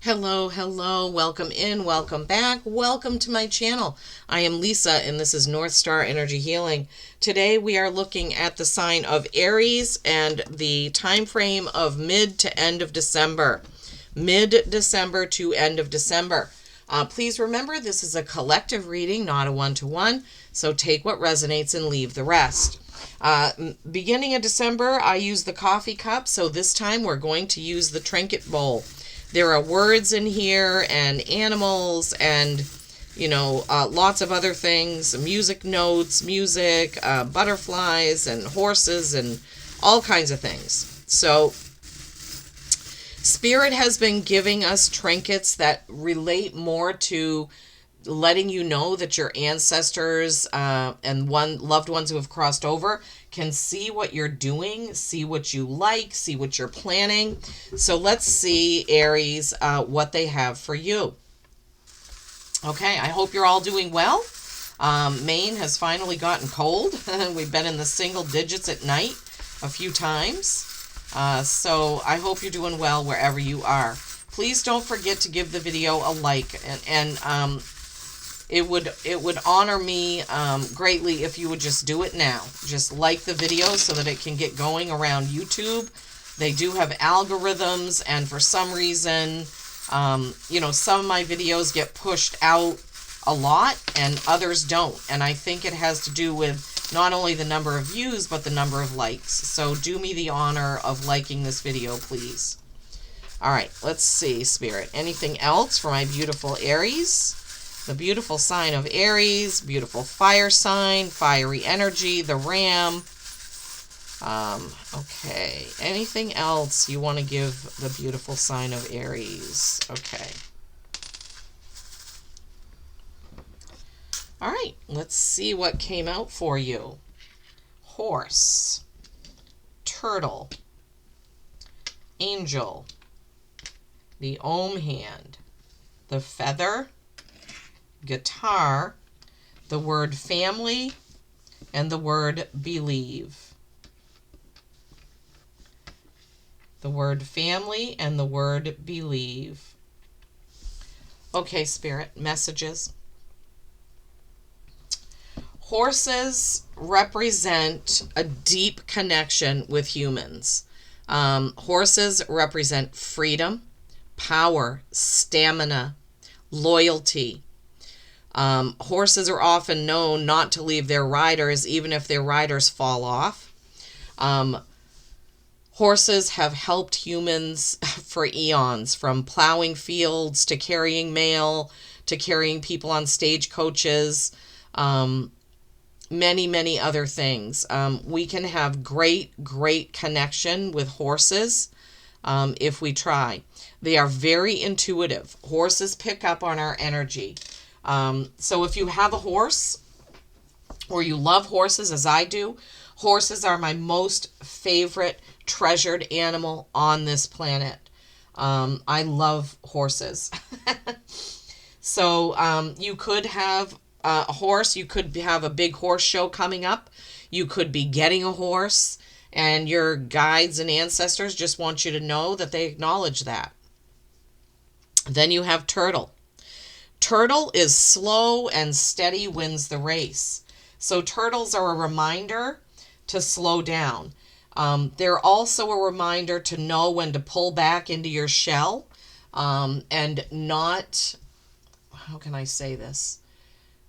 Hello, hello, welcome in, welcome back, welcome to my channel. I am Lisa and this is North Star Energy Healing. Today we are looking at the sign of Aries and the time frame of mid to end of December. Mid-December to end of December. Please remember this is a collective reading, not a one-to-one, so take what resonates and leave the rest. Beginning of December, I use the coffee cup, so this time we're going to use the trinket bowl. There are words in here and animals and, lots of other things, music notes, music, butterflies and horses and all kinds of things. So Spirit has been giving us trinkets that relate more to letting you know that your ancestors and loved ones who have crossed over can see what you're doing, see what you like, see what you're planning. So let's see, Aries, what they have for you. Okay, I hope you're all doing well. Maine has finally gotten cold. We've been in the single digits at night a few times. So I hope you're doing well wherever you are. Please don't forget to give the video a like, and it would honor me greatly if you would just do it now. Just like the video so that it can get going around YouTube. They do have algorithms, and for some reason, some of my videos get pushed out a lot and others don't. And I think it has to do with not only the number of views, but the number of likes. So do me the honor of liking this video, please. All right, let's see, Spirit. Anything else for my beautiful Aries? The beautiful sign of Aries, beautiful fire sign, fiery energy, the ram. Okay, anything else you want to give the beautiful sign of Aries? Okay. All right, let's see what came out for you. Horse, turtle, angel, the Om hand, the feather, guitar, the word family, and the word believe. The word family and the word believe. Okay, Spirit, messages. Horses represent a deep connection with humans. Horses represent freedom, power, stamina, loyalty. Horses are often known not to leave their riders, even if their riders fall off. Horses have helped humans for eons, from plowing fields to carrying mail to carrying people on stagecoaches, many, many other things. We can have great connection with horses if we try. They are very intuitive. Horses pick up on our energy. So if you have a horse or you love horses as I do, horses are my most favorite treasured animal on this planet. I love horses. So you could have a horse. You could have a big horse show coming up. You could be getting a horse, and your guides and ancestors just want you to know that they acknowledge that. Then you have turtle. Turtle is slow and steady wins the race. So turtles are a reminder to slow down. They're also a reminder to know when to pull back into your shell and not, how can I say this?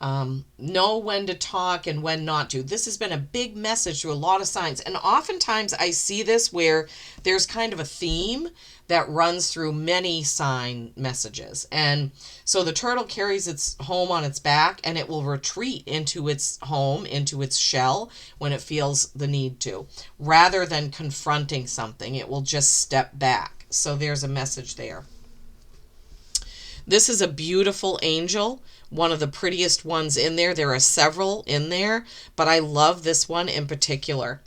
Know when to talk and when not to. This has been a big message to a lot of signs. And oftentimes I see this where there's kind of a theme that runs through many sign messages. And so the turtle carries its home on its back, and it will retreat into its home, into its shell, when it feels the need to. Rather than confronting something, it will just step back. So there's a message there. This is a beautiful angel, one of the prettiest ones in there. There are several in there, but I love this one in particular.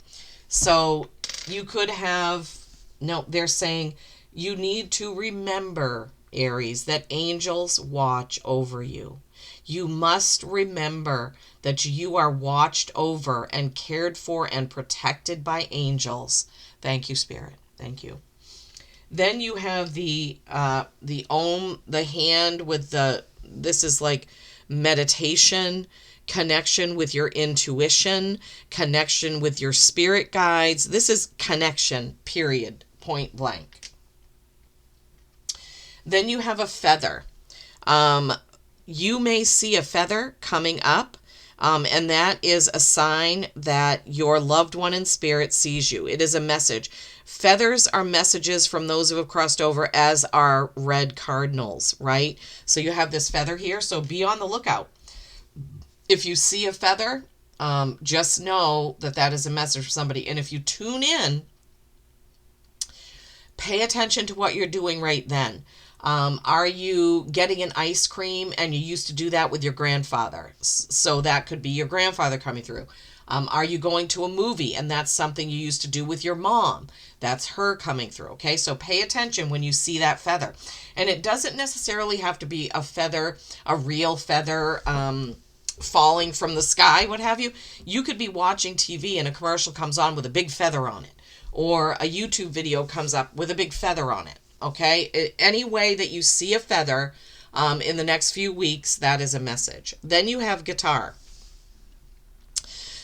So you could have, no, they're saying you need to remember, Aries, that angels watch over you. You must remember that you are watched over and cared for and protected by angels. Thank you, Spirit. Thank you. Then you have the Om, the hand with the, this is like meditation, connection with your intuition, connection with your spirit guides. This is connection, period, point blank. Then you have a feather. Um, you may see a feather coming up, and that is a sign that your loved one in spirit sees you. It is a message. Feathers are messages from those who have crossed over, as are red cardinals, right? So you have this feather here, so be on the lookout. If you see a feather, just know that that is a message for somebody. And if you tune in, pay attention to what you're doing right then. Are you getting an ice cream and you used to do that with your grandfather? So that could be your grandfather coming through. Are you going to a movie and that's something you used to do with your mom? That's her coming through. Okay, so pay attention when you see that feather. And it doesn't necessarily have to be a feather, a real feather, falling from the sky, what have you. You could be watching TV and a commercial comes on with a big feather on it, or a YouTube video comes up with a big feather on it. Okay, any way that you see a feather in the next few weeks, that is a message. Then you have guitar.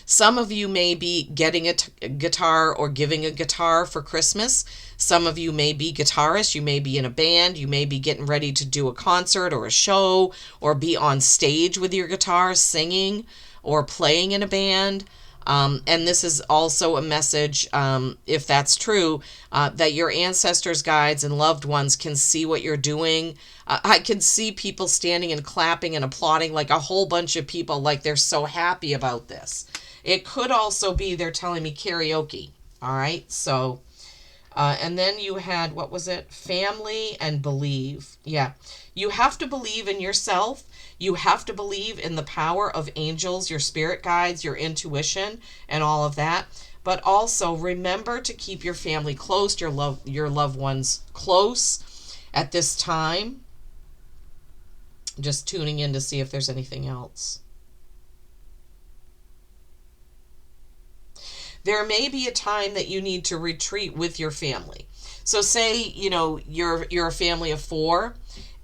Some of you may be getting a guitar or giving a guitar for Christmas. Some of you may be guitarists. You may be in a band. You may be getting ready to do a concert or a show, or be on stage with your guitar singing or playing in a band. And this is also a message, if that's true, that your ancestors, guides, and loved ones can see what you're doing. I can see people standing and clapping and applauding, like a whole bunch of people, like they're so happy about this. It could also be they're telling me karaoke. All right. So, and then you had, what was it? Family and believe. Yeah. You have to believe in yourself. You have to believe in the power of angels, your spirit guides, your intuition, and all of that. But also remember to keep your family close, your loved ones close at this time. Just tuning in to see if there's anything else. There may be a time that you need to retreat with your family. So say, you're a family of 4,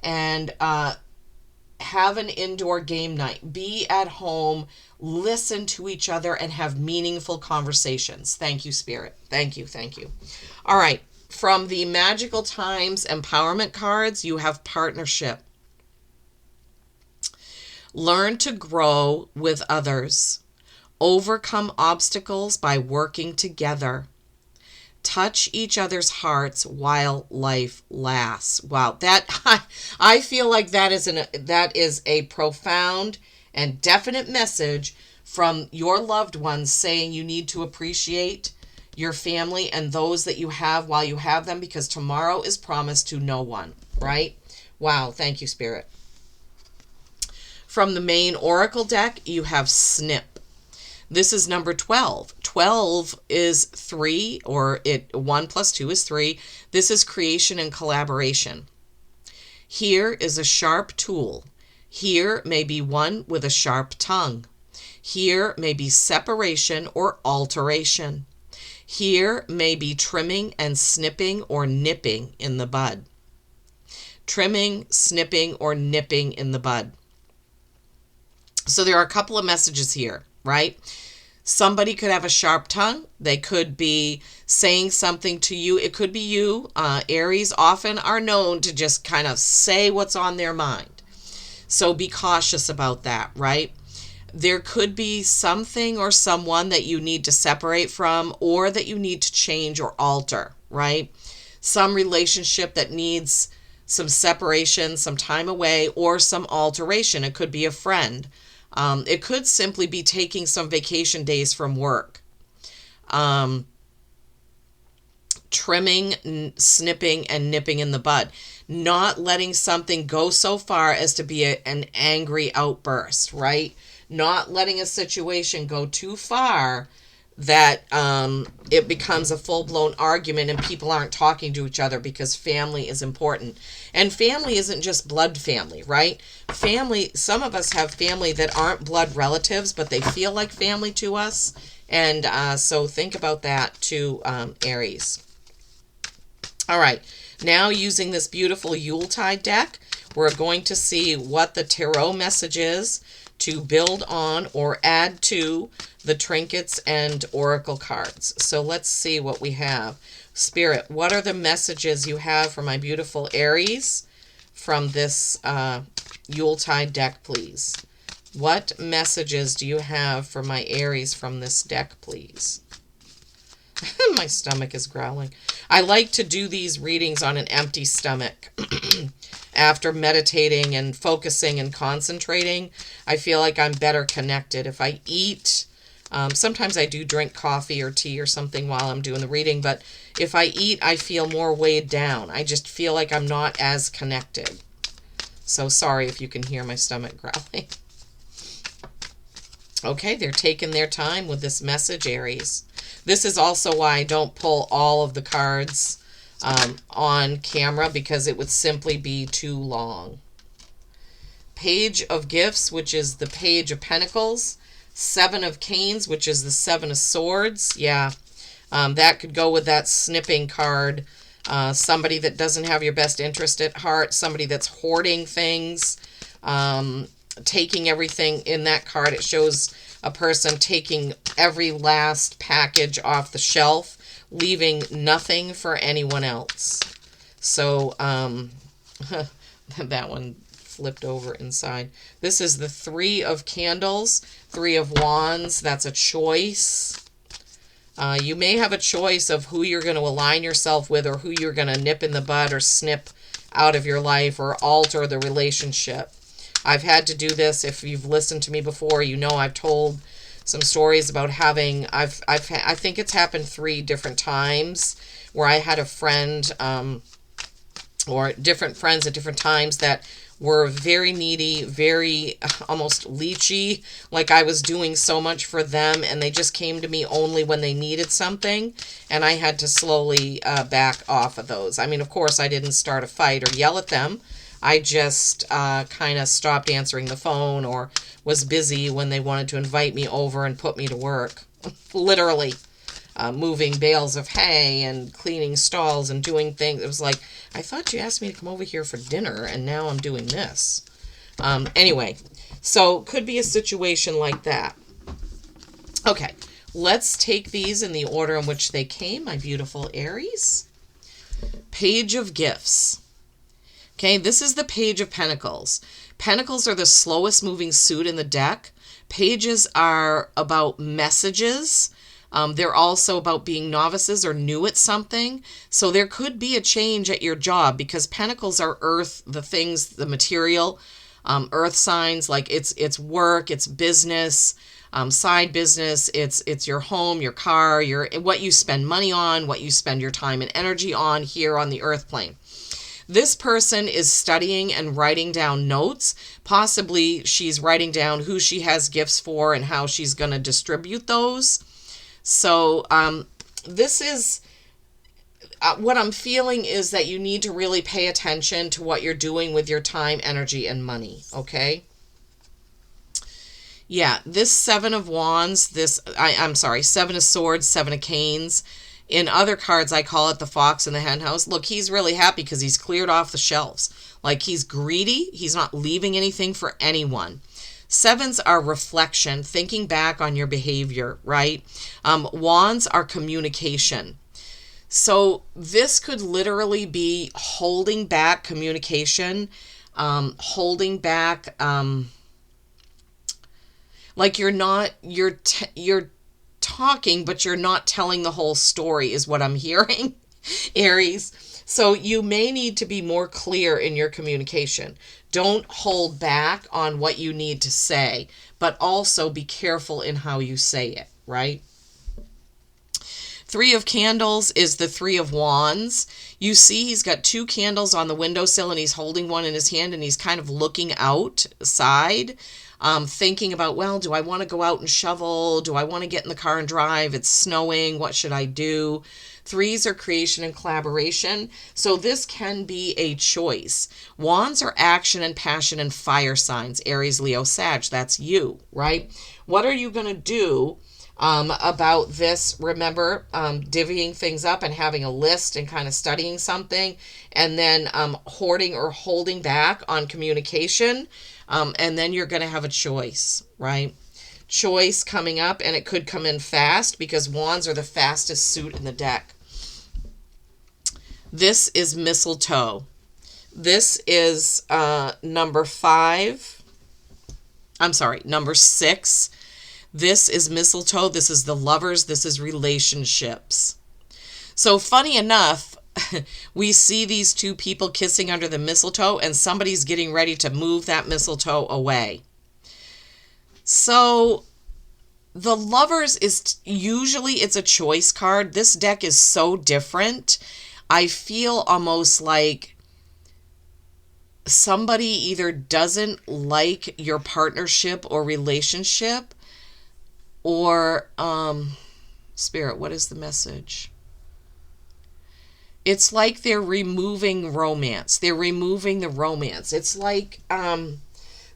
and have an indoor game night. Be at home, listen to each other, and have meaningful conversations. Thank you, Spirit. Thank you. Thank you. All right. From the Magical Times Empowerment cards, you have partnership. Learn to grow with others. Overcome obstacles by working together. Touch each other's hearts while life lasts. Wow, that I feel like that is a profound and definite message from your loved ones, saying you need to appreciate your family and those that you have while you have them, because tomorrow is promised to no one, right? Wow, thank you, Spirit. From the main Oracle deck, you have Snip. This is number 12. 12 is 3, or 1 plus 2 is 3. This is creation and collaboration. Here is a sharp tool. Here may be one with a sharp tongue. Here may be separation or alteration. Here may be trimming and snipping or nipping in the bud. Trimming, snipping, or nipping in the bud. So there are a couple of messages here, right? Somebody could have a sharp tongue. They could be saying something to you. It could be you. Aries often are known to just kind of say what's on their mind. So be cautious about that, right? There could be something or someone that you need to separate from, or that you need to change or alter, right? Some relationship that needs some separation, some time away, or some alteration. It could be a friend. It could simply be taking some vacation days from work. Trimming, snipping, and nipping in the bud. Not letting something go so far as to be an angry outburst, right? Not letting a situation go too far that it becomes a full-blown argument and people aren't talking to each other, because family is important. And family isn't just blood family, right? Family, some of us have family that aren't blood relatives, but they feel like family to us. And so think about that too, Aries. All right. Now, using this beautiful Yuletide deck, we're going to see what the tarot message is to build on or add to the trinkets and oracle cards. So let's see what we have. Spirit, what are the messages you have for my beautiful Aries from this Yuletide deck, please? What messages do you have for my Aries from this deck, please? My stomach is growling. I like to do these readings on an empty stomach. After meditating and focusing and concentrating, I feel like I'm better connected. If I eat, sometimes I do drink coffee or tea or something while I'm doing the reading, but if I eat, I feel more weighed down. I just feel like I'm not as connected. So sorry if you can hear my stomach growling. Okay, they're taking their time with this message, Aries. This is also why I don't pull all of the cards on camera, because it would simply be too long. Page of Gifts, which is the Page of Pentacles. Seven of Canes, which is the Seven of Swords. Yeah, that could go with that snipping card. Somebody that doesn't have your best interest at heart. Somebody that's hoarding things. Taking everything in that card. It shows a person taking every last package off the shelf, leaving nothing for anyone else. So, that one flipped over inside. This is the Three of Candles, Three of Wands. That's a choice. You may have a choice of who you're going to align yourself with, or who you're going to nip in the bud or snip out of your life or alter the relationship. I've had to do this. If you've listened to me before, you know I've told some stories about having, I think it's happened 3 different times where I had a friend, or different friends at different times that were very needy, very almost leechy, like I was doing so much for them, and they just came to me only when they needed something, and I had to slowly back off of those. I mean, of course, I didn't start a fight or yell at them. I just kind of stopped answering the phone, or was busy when they wanted to invite me over and put me to work. Literally. Moving bales of hay and cleaning stalls and doing things. It was like, I thought you asked me to come over here for dinner, and now I'm doing this. Anyway, so could be a situation like that. Okay, let's take these in the order in which they came, my beautiful Aries. Page of Gifts. Okay, this is the Page of Pentacles. Pentacles are the slowest moving suit in the deck. Pages are about messages. They're also about being novices or new at something. So there could be a change at your job, because Pentacles are earth, the things, the material, earth signs, like it's work, it's business, side business, it's your home, your car, what you spend money on, what you spend your time and energy on here on the earth plane. This person is studying and writing down notes. Possibly she's writing down who she has gifts for and how she's going to distribute those. So this is what I'm feeling, is that you need to really pay attention to what you're doing with your time, energy, and money, okay? Yeah, this Seven of Wands, I'm sorry, Seven of Swords, Seven of Canes. In other cards, I call it the Fox in the Hen House. Look, he's really happy because he's cleared off the shelves. Like, he's greedy. He's not leaving anything for anyone. Sevens are reflection, thinking back on your behavior, right? Wands are communication. So this could literally be holding back communication, holding back, like you're talking, but you're not telling the whole story, is what I'm hearing, Aries. So you may need to be more clear in your communication. Don't hold back on what you need to say, but also be careful in how you say it, right? Three of Candles is the Three of Wands. You see he's got 2 candles on the windowsill, and he's holding one in his hand, and he's kind of looking outside, thinking about, well, do I want to go out and shovel? Do I want to get in the car and drive? It's snowing. What should I do? Threes are creation and collaboration. So this can be a choice. Wands are action and passion and fire signs. Aries, Leo, Sag. That's you, right? What are you going to do about this. Remember, divvying things up and having a list and kind of studying something, and then hoarding or holding back on communication. And then you're going to have a choice, right? Choice coming up, and it could come in fast because wands are the fastest suit in the deck. This is mistletoe. This is number 5. I'm sorry, number 6. This is mistletoe. This is the lovers. This is relationships. So funny enough, we see these two people kissing under the mistletoe, and somebody's getting ready to move that mistletoe away. So the lovers is usually, it's a choice card. This deck is so different. I feel almost like somebody either doesn't like your partnership or relationship, or Spirit, what is the message? It's like they're removing romance. They're removing the romance. It's like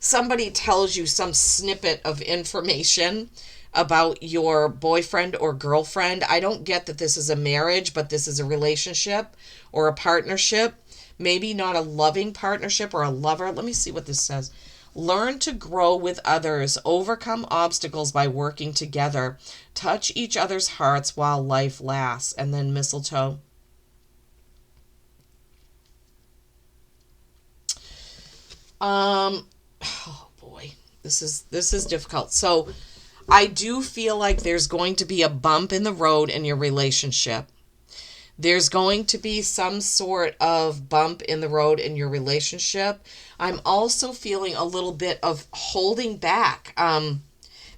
somebody tells you some snippet of information about your boyfriend or girlfriend. I don't get that this is a marriage, but this is a relationship or a partnership. Maybe not a loving partnership or a lover. Let me see what this says. Learn to grow with others. Overcome obstacles by working together. Touch each other's hearts while life lasts. And then mistletoe. Oh boy, this is difficult. So I do feel like there's going to be a bump in the road in your relationship. There's going to be some sort of bump in the road in your relationship. I'm also feeling a little bit of holding back.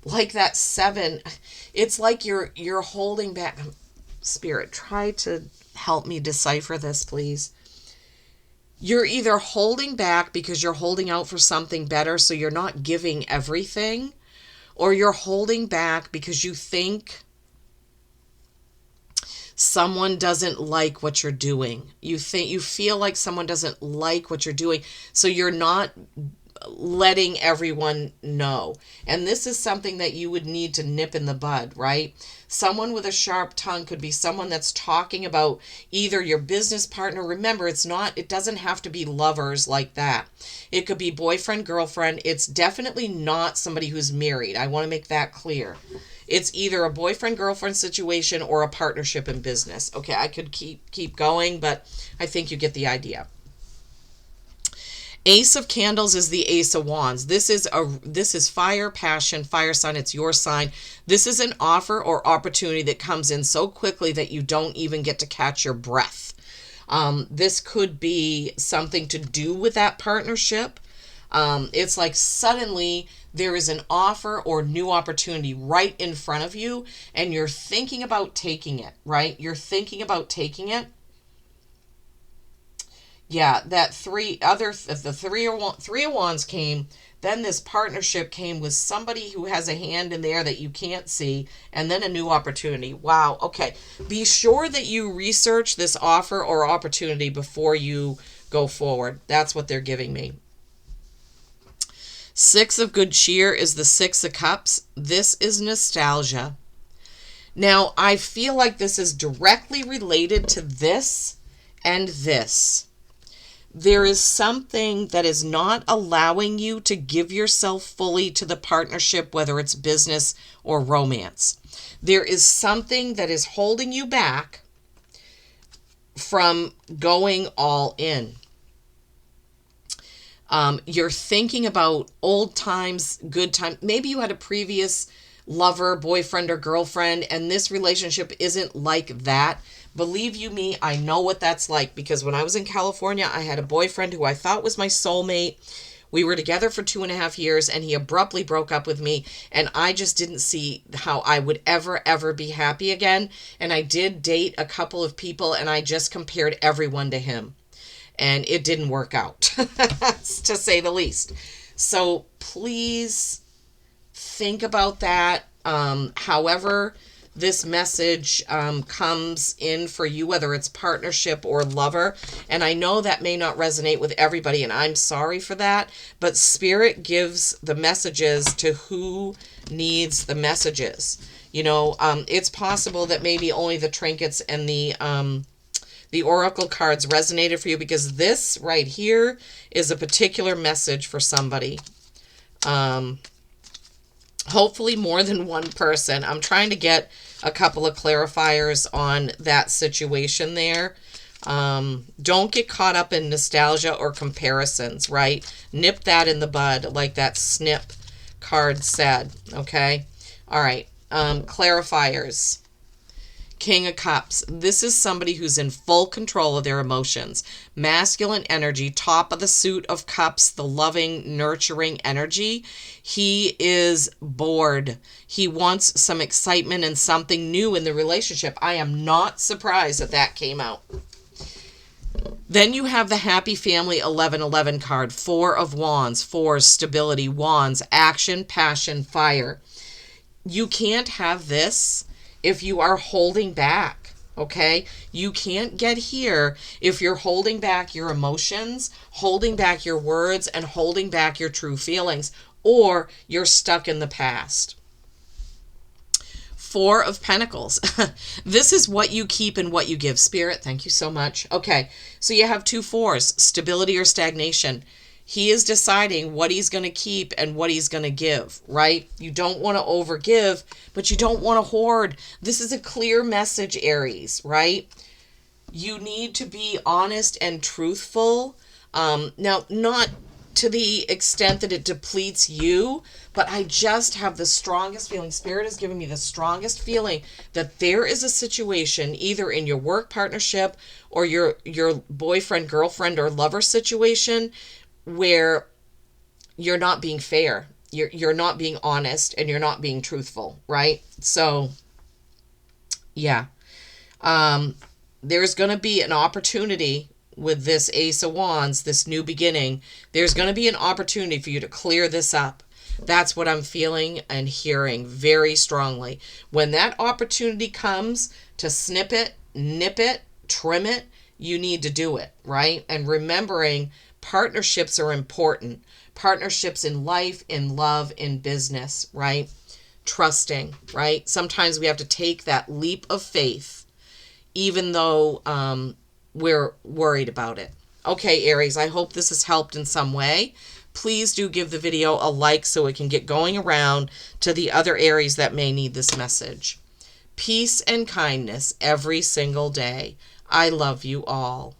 Like that 7, it's like you're holding back. Spirit, try to help me decipher this, please. You're either holding back because you're holding out for something better, so you're not giving everything, or you're holding back because you think someone doesn't like what you're doing. You feel like someone doesn't like what you're doing, so you're not letting everyone know. And this is something that you would need to nip in the bud, right? Someone with a sharp tongue could be someone that's talking about either your business partner. Remember, it doesn't have to be lovers like that. It could be boyfriend, girlfriend. It's definitely not somebody who's married. I want to make that clear. It's either a boyfriend, girlfriend situation or a partnership in business. Okay, I could keep going, but I think you get the idea. Ace of Candles is the Ace of Wands. This is fire, passion, fire sign. It's your sign. This is an offer or opportunity that comes in so quickly that you don't even get to catch your breath. This could be something to do with that partnership. It's like suddenly there is an offer or new opportunity right in front of you, and you're thinking about taking it, right? You're thinking about taking it. Yeah, that three of wands came, then this partnership came with somebody who has a hand in there that you can't see, and then a new opportunity. Wow, okay. Be sure that you research this offer or opportunity before you go forward. That's what they're giving me. 6 of good cheer is the 6 of cups. This is nostalgia. Now, I feel like this is directly related to this and this. There is something that is not allowing you to give yourself fully to the partnership, whether it's business or romance. There is something that is holding you back from going all in. You're thinking about old times, good times. Maybe you had a previous lover, boyfriend, or girlfriend, and this relationship isn't like that. Believe you me, I know what that's like, because when I was in California, I had a boyfriend who I thought was my soulmate. We were together for 2.5 years, and he abruptly broke up with me, and I just didn't see how I would ever be happy again. And I did date a couple of people, and I just compared everyone to him. And it didn't work out, to say the least. So please think about that. However this message comes in for you, whether it's partnership or lover. And I know that may not resonate with everybody, and I'm sorry for that. But Spirit gives the messages to who needs the messages. It's possible that maybe only the trinkets and the oracle cards resonated for you, because this right here is a particular message for somebody. Hopefully more than one person. I'm trying to get a couple of clarifiers on that situation there. Don't get caught up in nostalgia or comparisons, right? Nip that in the bud, like that snip card said, okay? All right, clarifiers. King of Cups. This is somebody who's in full control of their emotions. Masculine energy, top of the suit of cups, the loving, nurturing energy. He is bored. He wants some excitement and something new in the relationship. I am not surprised that that came out. Then you have the Happy Family 1111 card. 4 of Wands. 4, stability, wands, action, passion, fire. You can't have this if you are holding back, okay? You can't get here if you're holding back your emotions, holding back your words, and holding back your true feelings, or you're stuck in the past. 4 of Pentacles. This is what you keep and what you give. Spirit, thank you so much. Okay, so you have 2 fours, stability or stagnation. He is deciding what he's going to keep and what he's going to give, right? You don't want to overgive, but you don't want to hoard. This is a clear message, Aries, right? You need to be honest and truthful. Now, not to the extent that it depletes you, but I just have the strongest feeling. Spirit is giving me the strongest feeling that there is a situation either in your work partnership or your boyfriend, girlfriend, or lover situation where you're not being fair, you're not being honest, and you're not being truthful, right? So yeah, there's going to be an opportunity with this Ace of Wands, this new beginning. There's going to be an opportunity for you to clear this up. That's what I'm feeling and hearing very strongly. When that opportunity comes to snip it, nip it, trim it, you need to do it, right? And remembering partnerships are important. Partnerships in life, in love, in business, right? Trusting, right? Sometimes we have to take that leap of faith, even though we're worried about it. Okay, Aries, I hope this has helped in some way. Please do give the video a like so it can get going around to the other Aries that may need this message. Peace and kindness every single day. I love you all.